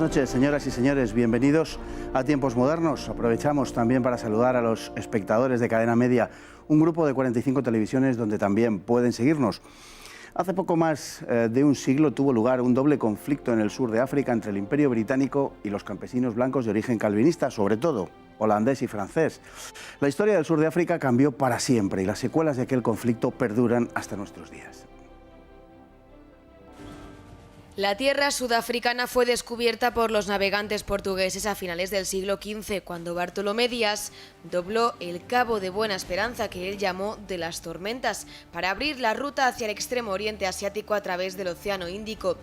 noches, señoras y señores. Bienvenidos a Tiempos Modernos. Aprovechamos también para saludar a los espectadores de Cadena Media, un grupo de 45 televisiones donde también pueden seguirnos. Hace poco más de un siglo tuvo lugar un doble conflicto en el sur de África entre el Imperio Británico y los campesinos blancos de origen calvinista, sobre todo holandés y francés. La historia del sur de África cambió para siempre y las secuelas de aquel conflicto perduran hasta nuestros días. La tierra sudafricana fue descubierta por los navegantes portugueses a finales del siglo XV, cuando Bartolomé Díaz dobló el Cabo de Buena Esperanza, que él llamó de las tormentas, para abrir la ruta hacia el extremo oriente asiático a través del Océano Índico.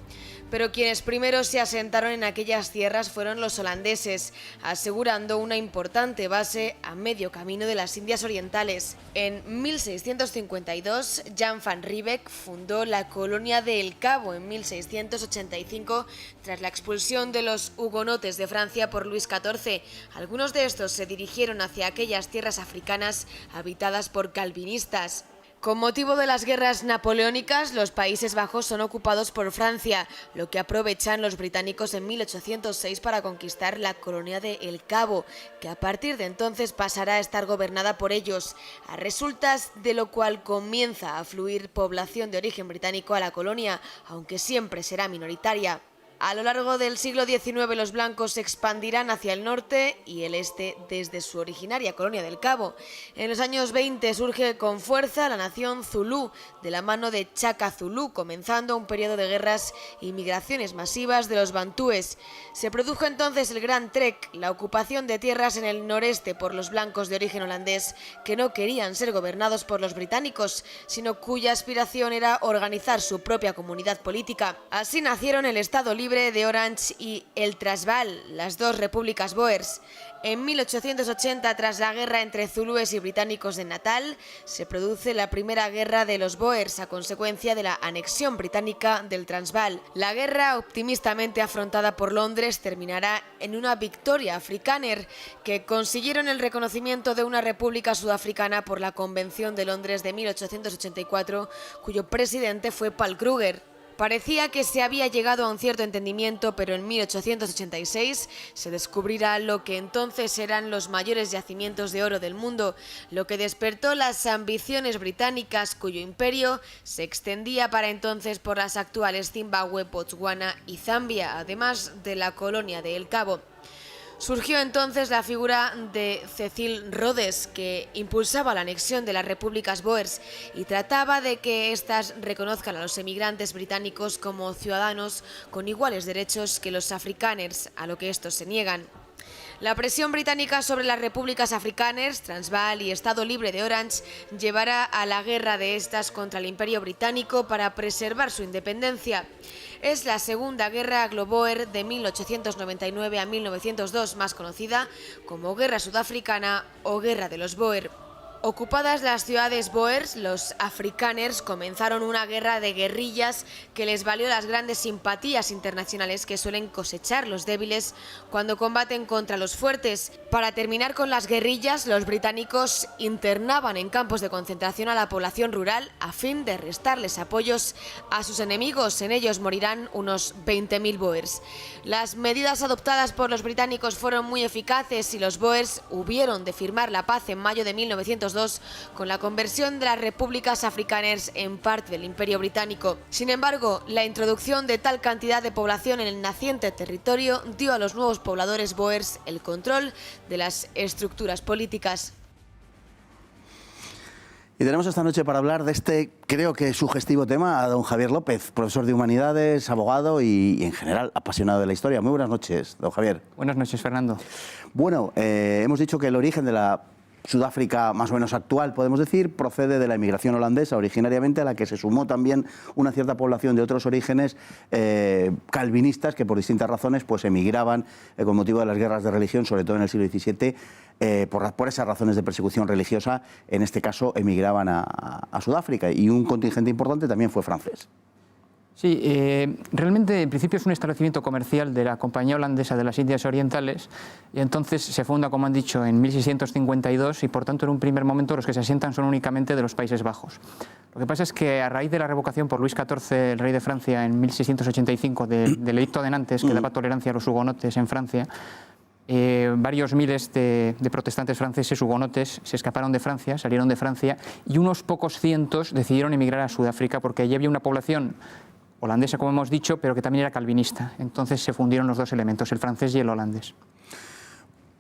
Pero quienes primero se asentaron en aquellas tierras fueron los holandeses, asegurando una importante base a medio camino de las Indias Orientales. En 1652, Jan van Riebeeck fundó la colonia de El Cabo. En 1685, tras la expulsión de los hugonotes de Francia por Luis XIV, algunos de estos se dirigieron hacia aquellas tierras africanas habitadas por calvinistas. Con motivo de las guerras napoleónicas, los Países Bajos son ocupados por Francia, lo que aprovechan los británicos en 1806 para conquistar la colonia de El Cabo, que a partir de entonces pasará a estar gobernada por ellos, a resultas de lo cual comienza a fluir población de origen británico a la colonia, aunque siempre será minoritaria. A lo largo del siglo XIX los blancos se expandirán hacia el norte y el este desde su originaria colonia del Cabo. En los años 20 surge con fuerza la nación zulú, de la mano de Chaka Zulu, comenzando un periodo de guerras y migraciones masivas de los bantúes. Se produjo entonces el Gran Trek, la ocupación de tierras en el noreste por los blancos de origen holandés, que no querían ser gobernados por los británicos, sino cuya aspiración era organizar su propia comunidad política. Así nacieron el Estado Libre de Orange y el Transvaal, las dos repúblicas Boers. En 1880, tras la guerra entre zulúes y británicos de Natal, se produce la primera guerra de los Boers a consecuencia de la anexión británica del Transvaal. La guerra, optimistamente afrontada por Londres, terminará en una victoria afrikáner, que consiguieron el reconocimiento de una república sudafricana por la Convención de Londres de 1884, cuyo presidente fue Paul Kruger. Parecía que se había llegado a un cierto entendimiento, pero en 1886 se descubrirá lo que entonces eran los mayores yacimientos de oro del mundo, lo que despertó las ambiciones británicas, cuyo imperio se extendía para entonces por las actuales Zimbabue, Botswana y Zambia, además de la colonia de El Cabo. Surgió entonces la figura de Cecil Rhodes, que impulsaba la anexión de las repúblicas Boers y trataba de que éstas reconozcan a los emigrantes británicos como ciudadanos con iguales derechos que los afrikaners, a lo que estos se niegan. La presión británica sobre las repúblicas africanas, Transvaal y Estado Libre de Orange, llevará a la guerra de estas contra el Imperio Británico para preservar su independencia. Es la Segunda Guerra Anglo-Boer de 1899 a 1902, más conocida como Guerra Sudafricana o Guerra de los Boer. Ocupadas las ciudades Boers, los afrikaners comenzaron una guerra de guerrillas que les valió las grandes simpatías internacionales que suelen cosechar los débiles cuando combaten contra los fuertes. Para terminar con las guerrillas, los británicos internaban en campos de concentración a la población rural a fin de restarles apoyos a sus enemigos. En ellos morirán unos 20.000 Boers. Las medidas adoptadas por los británicos fueron muy eficaces y los Boers hubieron de firmar la paz en mayo de 1902 con la conversión de las repúblicas afrikaners en parte del Imperio Británico. Sin embargo, la introducción de tal cantidad de población en el naciente territorio dio a los nuevos pobladores Boers el control de las estructuras políticas. Y tenemos esta noche para hablar de este, creo que sugestivo tema, a don Javier López, profesor de Humanidades, abogado y en general apasionado de la historia. Muy buenas noches, don Javier. Buenas noches, Fernando. Bueno, hemos dicho que el origen de la Sudáfrica más o menos actual, podemos decir, procede de la inmigración holandesa originariamente, a la que se sumó también una cierta población de otros orígenes calvinistas que por distintas razones pues emigraban con motivo de las guerras de religión, sobre todo en el siglo XVII, por esas razones de persecución religiosa, en este caso emigraban a Sudáfrica, y un contingente importante también fue francés. Sí, realmente en principio es un establecimiento comercial de la Compañía Holandesa de las Indias Orientales y entonces se funda, como han dicho, en 1652 y por tanto en un primer momento los que se asientan son únicamente de los Países Bajos. Lo que pasa es que a raíz de la revocación por Luis XIV, el rey de Francia, en 1685 del Edicto de Nantes, que daba tolerancia a los hugonotes en Francia, varios miles de protestantes franceses hugonotes se escaparon de Francia, salieron de Francia y unos pocos cientos decidieron emigrar a Sudáfrica porque allí había una población holandesa, como hemos dicho, pero que también era calvinista. Entonces se fundieron los dos elementos, el francés y el holandés.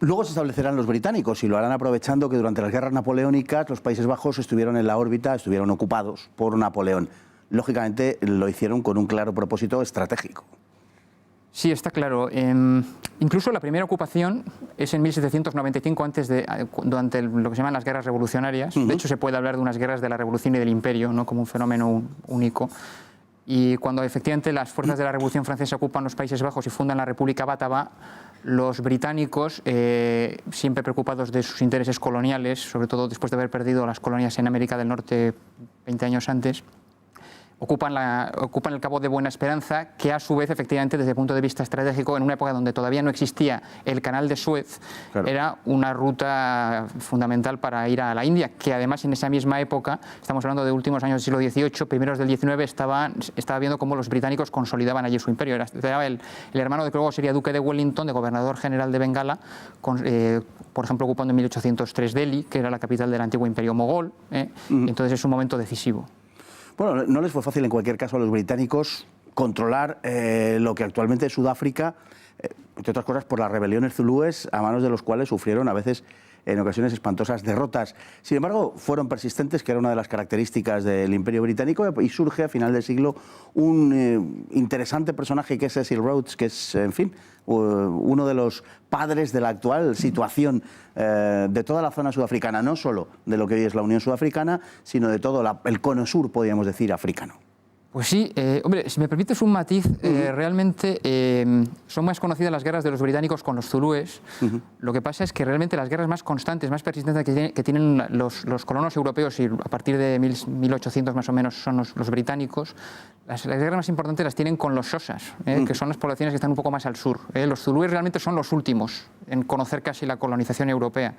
Luego se establecerán los británicos y lo harán aprovechando que durante las guerras napoleónicas los Países Bajos estuvieron en la órbita, estuvieron ocupados por Napoleón. Lógicamente lo hicieron con un claro propósito estratégico. Sí, está claro. Incluso la primera ocupación es en 1795, durante lo que se llaman las guerras revolucionarias. De hecho, se puede hablar de unas guerras de la Revolución y del Imperio, no como un fenómeno único. Y cuando efectivamente las fuerzas de la Revolución Francesa ocupan los Países Bajos y fundan la República Bátava, los británicos, siempre preocupados de sus intereses coloniales, sobre todo después de haber perdido las colonias en América del Norte 20 años antes, ocupan el Cabo de Buena Esperanza, que a su vez, efectivamente, desde el punto de vista estratégico, en una época donde todavía no existía el canal de Suez, claro, era una ruta fundamental para ir a la India, que además en esa misma época, estamos hablando de últimos años del siglo XVIII, primeros del XIX, estaba viendo cómo los británicos consolidaban allí su imperio. Era el hermano de que luego sería duque de Wellington, de gobernador general de Bengala, por ejemplo, ocupando en 1803 Delhi, que era la capital del antiguo imperio mogol, y entonces es un momento decisivo. Bueno, no les fue fácil en cualquier caso a los británicos controlar lo que actualmente es Sudáfrica, entre otras cosas por las rebeliones zulúes, a manos de los cuales sufrieron a veces, en ocasiones, espantosas derrotas. Sin embargo, fueron persistentes, que era una de las características del Imperio Británico, y surge a final del siglo un interesante personaje que es Cecil Rhodes, que es, en fin, uno de los padres de la actual situación de toda la zona sudafricana, no solo de lo que hoy es la Unión Sudafricana, sino de todo el cono sur, podríamos decir, africano. Pues sí, hombre, si me permites un matiz, realmente son más conocidas las guerras de los británicos con los zulúes. Lo que pasa es que realmente las guerras más constantes, más persistentes que tienen los colonos europeos, y a partir de 1800 más o menos son los británicos, las guerras más importantes las tienen con los xhosas, que son las poblaciones que están un poco más al sur. Los zulúes realmente son los últimos en conocer casi la colonización europea.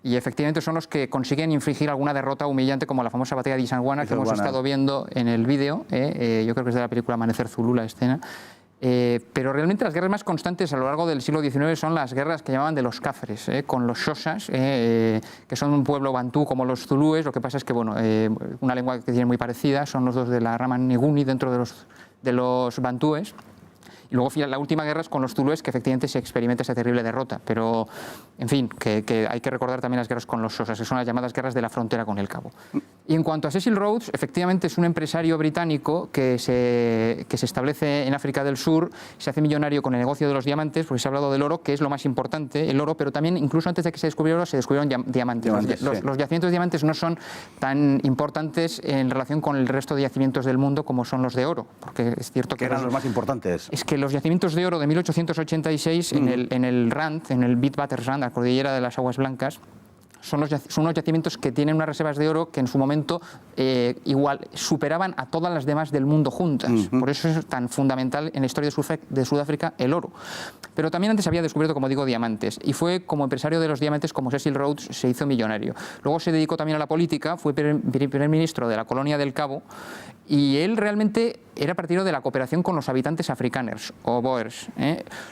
Y efectivamente son los que consiguen infligir alguna derrota humillante, como la famosa batalla de Isandlwana, que hemos estado viendo en el vídeo. Yo creo que es de la película Amanecer Zulú la escena. Pero realmente las guerras más constantes a lo largo del siglo XIX son las guerras que llamaban de los cafres, con los xhosas, que son un pueblo bantú como los zulúes. Lo que pasa es que, bueno, una lengua que tienen muy parecida, son los dos de la rama Nguni dentro de los bantúes. Y luego la última guerra es con los zulúes, que efectivamente se experimenta esa terrible derrota. Pero, en fin, que hay que recordar también las guerras con los xhosas, que son las llamadas guerras de la frontera con el Cabo. Y en cuanto a Cecil Rhodes, efectivamente es un empresario británico que se establece en África del Sur, se hace millonario con el negocio de los diamantes, porque se ha hablado del oro, que es lo más importante, el oro, pero también, incluso antes de que se descubriera oro, se descubrieron diamantes. Los yacimientos de diamantes no son tan importantes en relación con el resto de yacimientos del mundo como son los de oro, porque es cierto que eran los más importantes. Es que los yacimientos de oro de 1886 en el Rand, en el Witwatersrand, la cordillera de las Aguas Blancas, son unos yacimientos que tienen unas reservas de oro que en su momento igual superaban a todas las demás del mundo juntas. Por eso es tan fundamental en la historia de Sudáfrica el oro. Pero también antes había descubierto, como digo, diamantes. Y fue como empresario de los diamantes como Cecil Rhodes se hizo millonario. Luego se dedicó también a la política, fue primer ministro de la colonia del Cabo, y él realmente era partidario de la cooperación con los habitantes afrikaners o boers.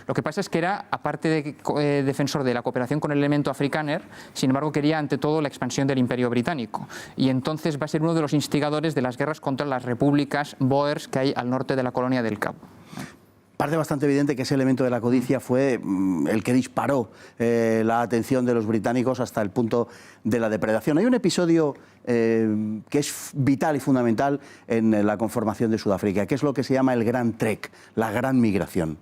Lo que pasa es que era, aparte de defensor de la cooperación con el elemento afrikaner, sin embargo quería ante todo la expansión del Imperio Británico. Y entonces va a ser uno de los instigadores de las guerras contra las repúblicas boers que hay al norte de la colonia del Cabo. Parece bastante evidente que ese elemento de la codicia fue el que disparó la atención de los británicos hasta el punto de la depredación. Hay un episodio que es vital y fundamental en la conformación de Sudáfrica, que es lo que se llama el Gran Trek, la Gran Migración.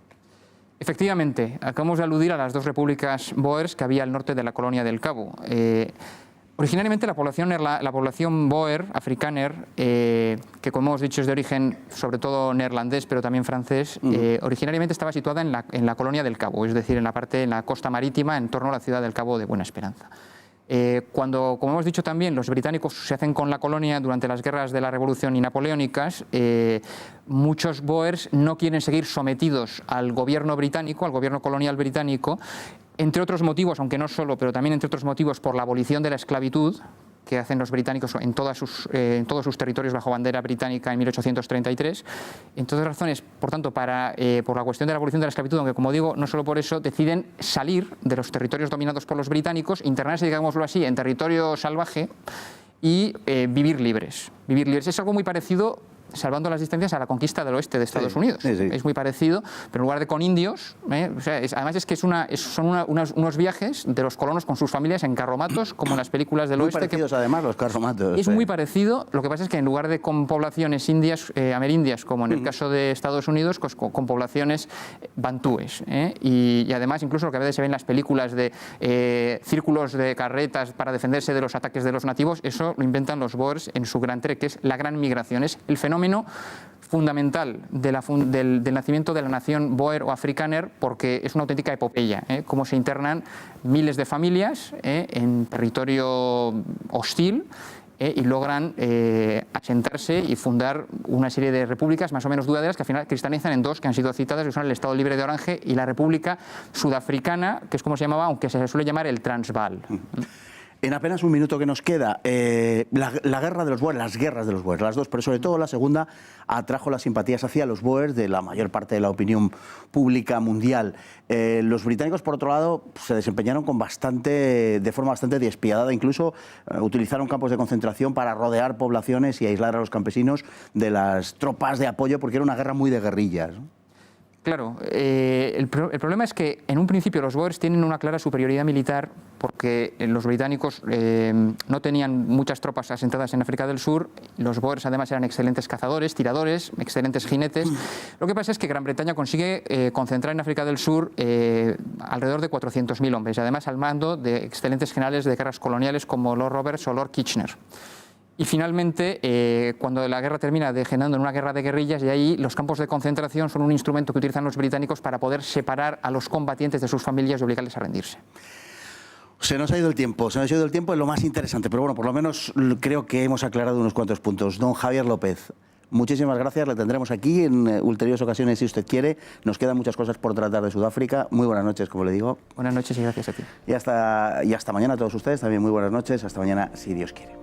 Efectivamente, acabamos de aludir a las dos repúblicas boers que había al norte de la colonia del Cabo. Originariamente la población boer, afrikaner, que como hemos dicho es de origen sobre todo neerlandés pero también francés, originariamente estaba situada en la colonia del Cabo, es decir, en la costa marítima en torno a la ciudad del Cabo de Buena Esperanza. Cuando, como hemos dicho también, los británicos se hacen con la colonia durante las guerras de la Revolución y napoleónicas, muchos Boers no quieren seguir sometidos al gobierno británico, al gobierno colonial británico, entre otros motivos, aunque no solo, pero también entre otros motivos por la abolición de la esclavitud que hacen los británicos en todos sus territorios bajo bandera británica en 1833. En todas razones, por tanto, por la cuestión de la abolición de la esclavitud, aunque como digo, no solo por eso, deciden salir de los territorios dominados por los británicos, internarse, digámoslo así, en territorio salvaje y vivir libres. Vivir libres. Es algo muy parecido, salvando las distancias, a la conquista del oeste de Estados Unidos. Sí. Es muy parecido, pero en lugar de con indios, además es que son unos viajes de los colonos con sus familias en carromatos, como en las películas del oeste. Muy parecidos además los carromatos. Es muy parecido, lo que pasa es que en lugar de con poblaciones indias, amerindias, como en el caso de Estados Unidos, pues con poblaciones bantúes. Y además, incluso lo que a veces se ve en las películas de círculos de carretas para defenderse de los ataques de los nativos, eso lo inventan los Boers en su gran trek, que es la gran migración. Es el fenómeno fundamental del nacimiento de la nación Boer o Afrikaner, porque es una auténtica epopeya, cómo se internan miles de familias en territorio hostil y logran asentarse y fundar una serie de repúblicas más o menos duraderas que al final cristalizan en dos que han sido citadas, que son el Estado Libre de Orange y la República Sudafricana, que es como se llamaba, aunque se suele llamar el Transvaal. En apenas un minuto que nos queda, la guerra de los Boers, las guerras de los Boers, las dos, pero sobre todo la segunda, atrajo las simpatías hacia los Boers de la mayor parte de la opinión pública mundial. Los británicos, por otro lado, se desempeñaron de forma bastante despiadada, incluso utilizaron campos de concentración para rodear poblaciones y aislar a los campesinos de las tropas de apoyo, porque era una guerra muy de guerrillas, ¿no? Claro, el problema es que en un principio los Boers tienen una clara superioridad militar porque los británicos no tenían muchas tropas asentadas en África del Sur. Los Boers además eran excelentes cazadores, tiradores, excelentes jinetes. Lo que pasa es que Gran Bretaña consigue concentrar en África del Sur alrededor de 400.000 hombres, y además al mando de excelentes generales de guerras coloniales como Lord Roberts o Lord Kitchener. Y finalmente, cuando la guerra termina degenerando en una guerra de guerrillas, y ahí los campos de concentración son un instrumento que utilizan los británicos para poder separar a los combatientes de sus familias y obligarles a rendirse. Se nos ha ido el tiempo, es lo más interesante, pero bueno, por lo menos creo que hemos aclarado unos cuantos puntos. Don Javier López, muchísimas gracias, le tendremos aquí en ulteriores ocasiones si usted quiere. Nos quedan muchas cosas por tratar de Sudáfrica. Muy buenas noches, como le digo. Buenas noches y gracias a ti. Y hasta mañana a todos ustedes, también muy buenas noches, hasta mañana si Dios quiere.